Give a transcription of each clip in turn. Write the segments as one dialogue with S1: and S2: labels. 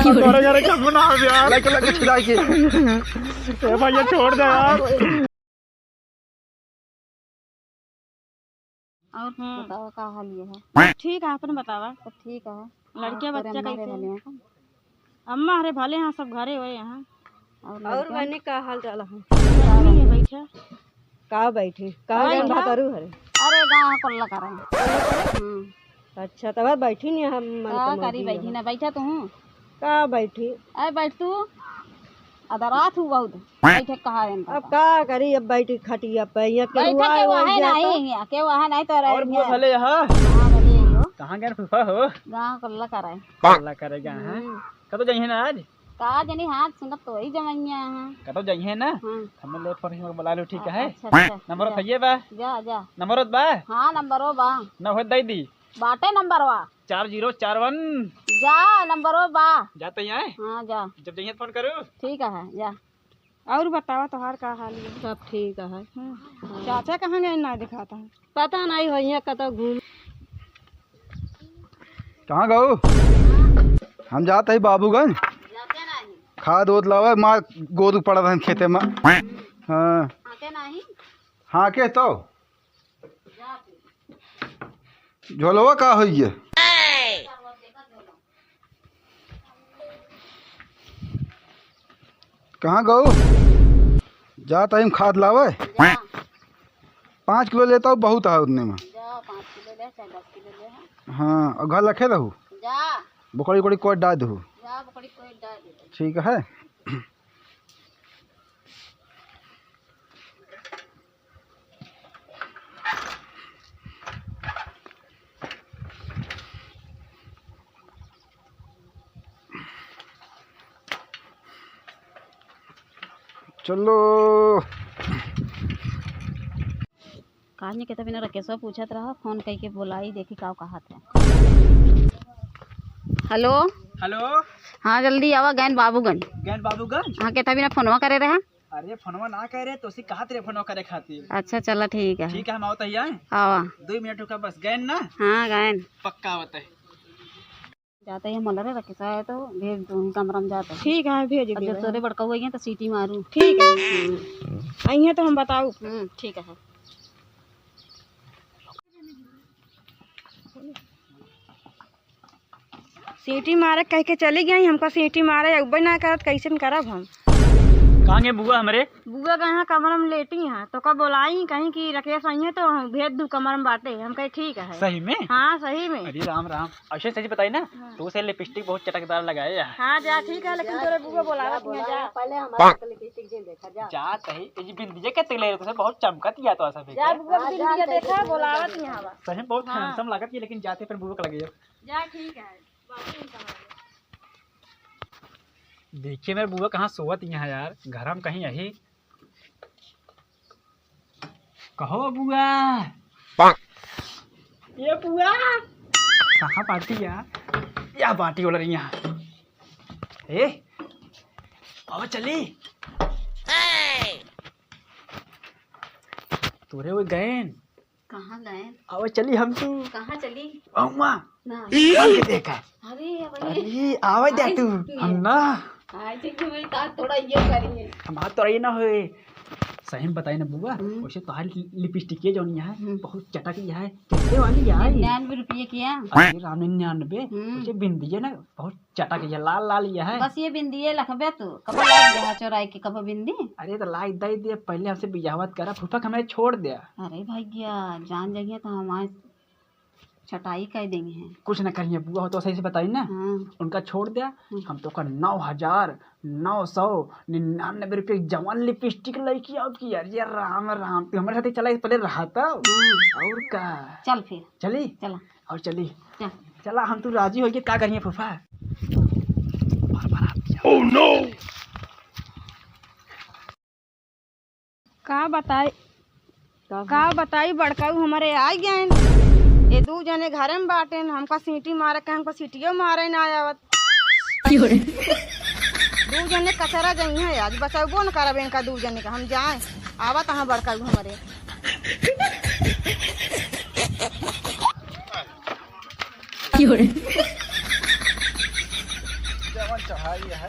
S1: अरे यार क्या बना यार लग लग छिड़ा के ए भैया छोड़ दे यार।
S2: और बताओ का हाल ये है?
S3: ठीक है अपन बतावा।
S2: सब ठीक है।
S3: लड़के बच्चे कैसे
S2: भले
S3: हैं?
S2: हैं?
S3: अम्मा हरे भले हैं सब घरे हुए यहाँ।
S2: और बहनी का हाल चाल है?
S3: आदमी है बैठे
S2: का बैठी का गंधा करू हरे?
S3: अरे गाँव कोल्ला कर रहे हैं।
S2: अच्छा तब बैठी नहीं हम
S3: का करी बैठी ना बैठा तू
S2: का बैठी
S3: अरे बैठ तू अदरात हूँ बहुत बैठे कहा है
S2: अब का करी अब बैठी खटिया पे यहाँ के
S3: बैठे
S2: हुआ
S3: के वहाँ नहीं के वहाँ नहीं तो रहे
S1: और वो भले हां
S3: हाँ भले हो
S1: कहां गए फूफा हो
S3: गाँव कोल्ला कर रहे हैं।
S1: अल्लाह करेगा हां कब जाइए ना आज
S3: का जनी हाथ सुनत तो ही जमैया हैं।
S1: कब जाइए ना
S3: हाँ
S1: हम लोग पर बुला लो ठीक है।
S3: अच्छा अच्छा
S1: नंबर भैया बा
S3: जा जा
S1: नंबर बा
S3: हाँ नंबरो बा
S1: न हो दई दी
S3: बाटे नंबरवा
S1: 4041
S3: जा नंबरो बा
S1: जाते हैं
S3: हाँ जा
S1: जब जाइए फोन करो
S3: ठीक है जा।
S2: और बतावा तोहार का हाल है? सब ठीक है।
S3: चाचा कहाँ गए ना दिखाता है?
S2: पता नहीं हो यहाँ कतो घूम
S4: कहाँ गो? हम जाते ही बाबूगंज
S3: जाते नहीं
S4: खाद ओद लावा माँ गोद पड़ा था खेते में। हाँ
S3: आते नहीं
S4: हाँ के तो झोलवा का हो ये कहाँ गो? जाता ही खाद लावे
S3: जा
S4: 5 किलो लेता हूँ बहुत है उतने में।
S3: जा 5 किलो ले चाहे 10 किलो ले
S4: हाँ और घर रखे रहूँ
S3: जा
S4: बकड़ी उकड़ी कोई डाल दूँ
S3: जा बकड़ी कोई डाल दे।
S4: ठीक है। चलो
S3: कहानी के तभी ना रकेशवा पूछत रहा फोन कई के बोलाई देखी का कहा थे। हेलो
S1: हेलो
S3: हाँ जल्दी आवा गैन बाबूगंज।
S1: गैन बाबूगंज
S3: हाँ के तभी ना फोनवा करे रहा।
S1: अरे फोनवा ना कह रहे तो उसी कहा तेरे फोनवा करे खातिर।
S3: अच्छा चला ठीक है
S1: ठीक है हम आओ तैयार हैं
S3: आवा
S1: 2 मिनट रुका बस गैन ना
S3: हाँ गैन
S1: पक्का होता है।
S3: जाते ही मलरे रकेशवा है तो भेज दूँ कमरा में जाते
S2: ठीक है भेज
S3: अब जब तोरे बड़का हुआ तो सीटी मारू।
S2: ठीक है अइहे तो हम बताऊ
S3: ठीक है।
S2: सीटी मारे कह के चली गई हमको सीटी मारे अब ना करत कैसे करब हम?
S1: कहाँ गए बुआ हमारे?
S2: बुआ का यहाँ कमरा में लेटी हैं तो कब बोलाई कहीं कि रकेश आई तो भेज दू कमरा में बाटे हम कहे ठीक है।
S1: सही में?
S2: हाँ सही में।
S1: अरे राम राम अच्छा सही बताई ना तो उसे लिपस्टिक बहुत चटकदार लगाए यार।
S2: हाँ जा ठीक है लेकिन तेरे बुआ बोला जा
S3: पहले हमारे लिपस्टिक दे देखा जा
S1: जा सही ये बिंदिया के ले रहे बहुत चमकत या तो ऐसा
S2: जा बुआ की बिंदिया देखा बोलावत यहाँ
S1: सही बहुत हैंडसम लागत है लेकिन जाते पर बुआ लगे
S2: जा ठीक है।
S1: देखिए मेरे बुआ कहाँ सोवत यहाँ यार घर हम कहीं यही कहो बुआ ये बुआ कहाँ पार्टी यार या पार्टी हो रही यहाँ ए अब चली तोरे वो गए
S3: कहाँ गए?
S1: अब चली हम तू
S3: कहाँ चली?
S1: अम्मा
S3: ना
S1: देखा
S3: अरे
S1: अरे आवाज दे तू हम ना
S3: आज भाई थोड़ा ये करिए
S1: हम हाथ तो रही ना हुए सही में बताई ना बुआ वैसे तुम्हारी लिपस्टिक जो यहाँ बहुत चटक यहाँ है कितने वाली यार
S3: 99 रुपये किया।
S1: अरे राम 99 वैसे बिंदी है ना बहुत चटक है लाल लाल यह है।
S3: बस ये बिंदी है लखबे तू कब यहाँ चौराई के कब बिंदी।
S1: अरे तो लाई दे दिया पहले हमसे बियाहत करा फूफा हमें छोड़ दिया।
S3: अरे भैया जान जाइए तो हमारे छटाई कर देंगे हैं।
S1: कुछ ना करिए बुआ हो तो सही से बताई ना उनका छोड़ दिया हम तो का 9,999 रुपये जवान लिपस्टिक लड़की आउट की यार ये राम राम तू हमारे साथ चला पहले रहा था और का
S3: चल फिर
S1: चली
S3: चला
S1: और चली
S3: चल
S1: चला हम तू राजी हो गए क्या करिए फूफा
S4: ओह नो
S2: का बताई बड़काऊ हमारे आ गए ये 2 जने घर में बाटे हमका सीटी मारे के हमको सीटियो मारे ना आवत 2 जने कचरा गई है आज बचाबो न करब इनका 2 जने का हम जाए आवत हाँ बड़काऊ हमारे
S4: भगवान चढ़ाई है।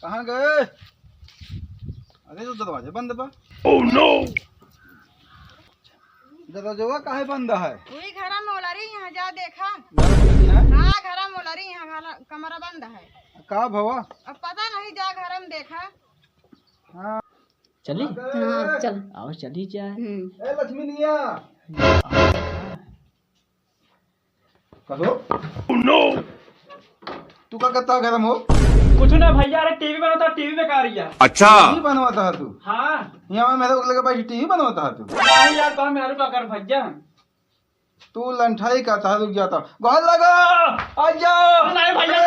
S4: कहाँ गए? अरे तो दरवाजा बंद बा। Oh no! दरवाजा काहे बंद है?
S2: वही घरा में ओलरी यहाँ जा देखा।
S4: है?
S2: हाँ घरा में ओलरी यहाँ कमरा बंद है।
S4: का भवा?
S2: अब पता नहीं जा घर में देखा।
S4: हाँ
S1: चली
S3: हाँ चल।
S1: आओ चली जाए।
S4: ए लक्ष्मी निया कहो। Oh no! तू का करता घर में हो?
S1: कुछ ना भैया, अरे टीवी बनवाता, टीवी में कारिया।
S4: अच्छा टीवी बनवाता है तू?
S1: हाँ
S4: यहाँ मेरे को लगा भाई टीवी बनवाता है तू?
S1: नहीं यार, तो मेरे का कर भैया।
S4: तू लंठाई का था, रुक जाता घर लगा आ जाओ।
S1: नहीं भैया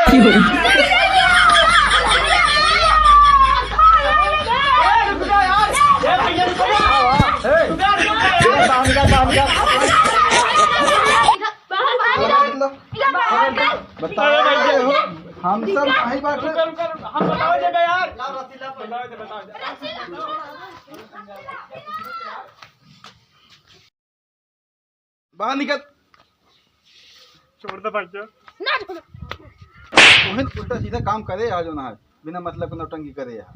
S4: बताओ हो हम सब नहीं बात
S1: हम बताओ जगह यार।
S4: बाहर निकल।
S1: छोड़ दे भैया।
S4: उल्टा सीधा काम करे आज ना है, बिना मतलब के नौटंकी करे यार।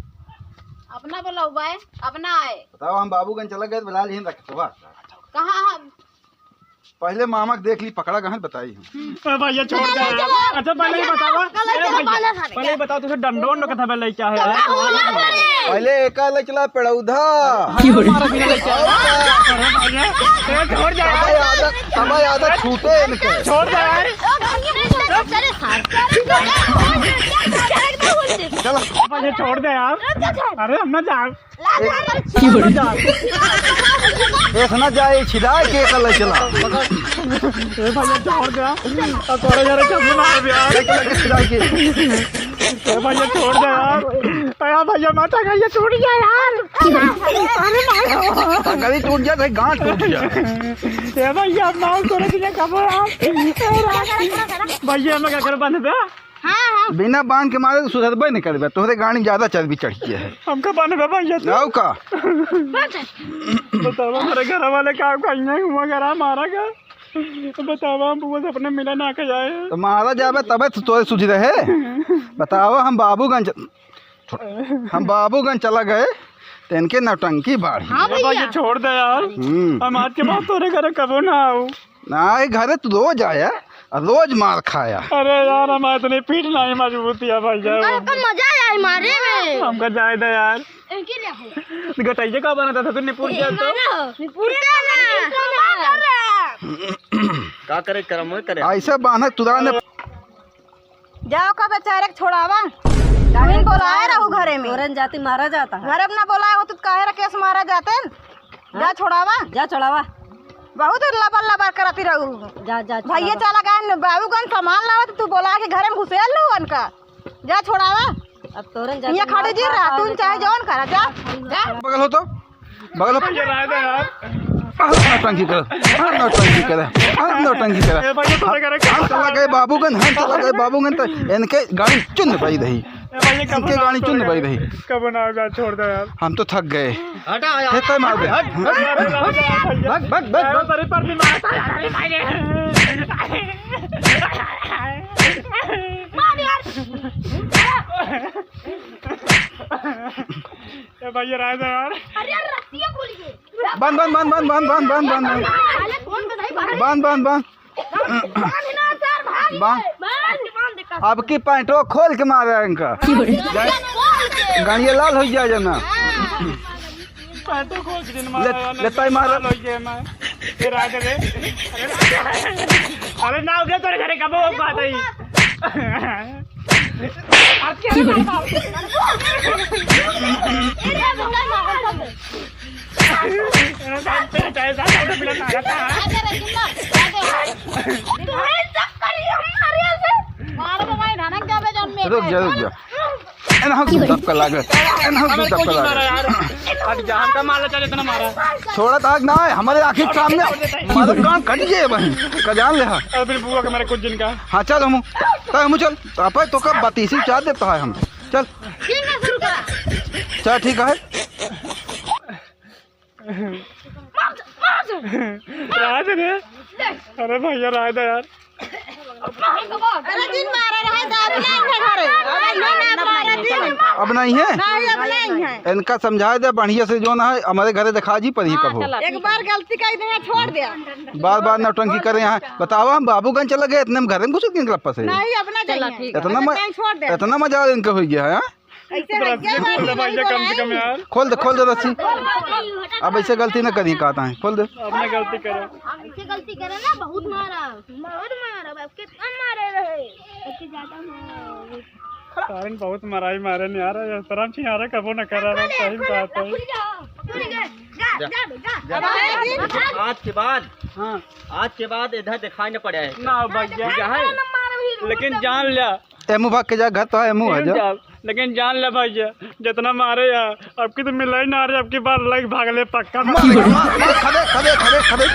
S3: अपना बोला हुआ है, अपना आए।
S4: बताओ हम बाबूगंज चला गए, बुला ली रखे
S3: कहाँ हम?
S4: पहले मामा के देख ली, पकड़ा गहन बताई हम।
S1: भैया छोड़ दे यार। अच्छा पहले ही बताओ, पहले ही बताओ तुझे डंडोन कथा में ले क्या है यार।
S4: पहले एक ले चला पेड़ौधा।
S1: हमारा बिना ले क्या है। छोड़ जा यार,
S4: समय आदत छूटे इनके।
S1: छोड़ दे यार।
S4: चलो
S1: भैया छोड़ दे यार। अरे हम ना जा।
S4: एक ना जाए छिदा के कल चला।
S1: भैया छोड़ दे यार। तोरे यार क्या सुना है यार।
S4: छिदा के
S1: भैया छोड़ दे यार। अरे भैया माता का ये टूट गया यार।
S4: कभी टूट जाए कहीं गांठ टूट जाए।
S1: ए भैया मां तोरे तुझे कब भैया मैं क्या कर बंद पे।
S4: बिना बांध के मारे तो सुधरबे नहीं करबे, तोहरे गाड़ी ज्यादा चर्बी चढ़ी है।
S1: हमका बंद पे भैया
S4: जाओ का
S1: बताओ हमारे घर वाले का कहीं हुआ घर मारा का। बताओ हम वो अपने मिला ना के जाए
S4: तो मारा जाबे तबे तो तोरे सुधि रहे। बताओ हम बाबूगंज चला गए तो इनके नौटंकी बाढ़ी।
S1: भैया छोड़ दे यार। हम आज के बाद तोरे घर कबो ना आओ।
S4: ना घरे तो रोज आया, रोज मार खाया।
S1: अरे यार हमारे इतनी पीठ नहीं मजबूती है भैया।
S2: मजा आया मारे में।
S1: हमका जाए दे यार। गटैया का बनाता था तू निपुर गया तो का करे कर्म करे
S4: ऐसा बांधा तुरा ने।
S2: जाओ का बेचारे छोड़ावा। कहीं बोलाए रहू घरे में।
S3: तोरन जाति मारा जाता है।
S2: घर अपना बोलाए हो तो काहे रा केस मारा जाते। जा छोड़ावा।
S3: जा चढ़ावा।
S2: बहुत लबर लबर करती रहू।
S3: जा जा
S2: भैया चला गए बाबूगंज सामान लावा तो तू बोला के घरे में घुसेल लू उनका। जा छोड़ावा।
S3: अब तोरन जाति
S2: ये खड़े जी रहा तू चाहे जौन करा जा।
S4: बगल हो तो बगल हो। नौटंकी कर, नौटंकी करे, नौटंकी करे। हम चला गए बाबूगंज, हम चला गए बाबूगंज तो इनके गाड़ी चुन पाई रही। इनके गाड़ी चुन पाई रही।
S1: कब ना होगा छोड़ दे यार।
S4: हम तो थक गए। हटा मार दे। बग बग बग
S1: तेरे पर भी मारता यार भाई। मार यार। ए भैया राय दे यार।
S2: अरे यार रस्सियां खुल गई।
S4: बंद बंद बंद बंद बंद बंद बंद बंद बंद बंद बंद अब की पैंटो खोल के मारे इनका। गाड़िया लाल हो जाए जना।
S1: पैंटो खोल के दिन मारा
S4: लेता ही मारा।
S1: फिर आ गए। अरे ना हो गया तेरे घरे कब वो बात आई।
S3: मारो भाई नानक जावे जन्म में।
S4: रुक जा रुक जा। एनहु तू धक्का लागे एनहु तू धक्का लागे
S1: अब जान का मारा चले इतना मारा
S4: छोड़ा आग ना है हमारे आँखी के सामने हमारा कान कट गए वहीं का जान ले हाँ
S1: फिर बुआ के मेरे कुछ दिन का
S4: हाँ चल हम चल आप तो कब बतीसी चाह देता है हम चल चल ठीक है
S1: राज रे अरे भैया राज दे यार
S2: अरे दिन मारा रहा दारू नहीं है घरे अरे ना मारा दिन
S4: अब नहीं है
S2: नहीं अब नहीं है
S4: इनका समझा दे बढ़िया से जो ना है हमारे घरे दिखा जी पर ही कब हो
S2: एक बार गलती कर दे छोड़ दिया
S4: बार बार नौटंकी करे यहाँ बताओ हम बाबूगंज चले गए इतने में घर में घुस गए क्लब से
S2: नहीं अपना चाहिए छोड़ दे
S4: इतना मजा इनका हो गया है
S2: ऐसे भैया
S1: कम से कम यार
S4: खोल दे रस्सी अब ऐसे गलती न करी कहता है खोल दे
S1: अपने गलती करे
S5: ऐसे गलती करे ना बहुत मारा अब कितना मारे रहे इससे ज्यादा मारा
S1: सारन बहुत मराई मारे नहीं आ रहा शर्म छी आ रहा कबो न करा रहा सही बात है
S6: आज के बाद
S1: हाँ
S6: आज के बाद इधर दिखाई न पड़े
S1: ना भैया है लेकिन जान लिया
S4: एमू भाग के जा घर तो है एमू आ जा
S1: लेकिन जान ले भैया जितना मारे यार अब की तो मिल ही ना रही अब की बार लग भागले पक्का
S4: खड़े खड़े खड़े खड़े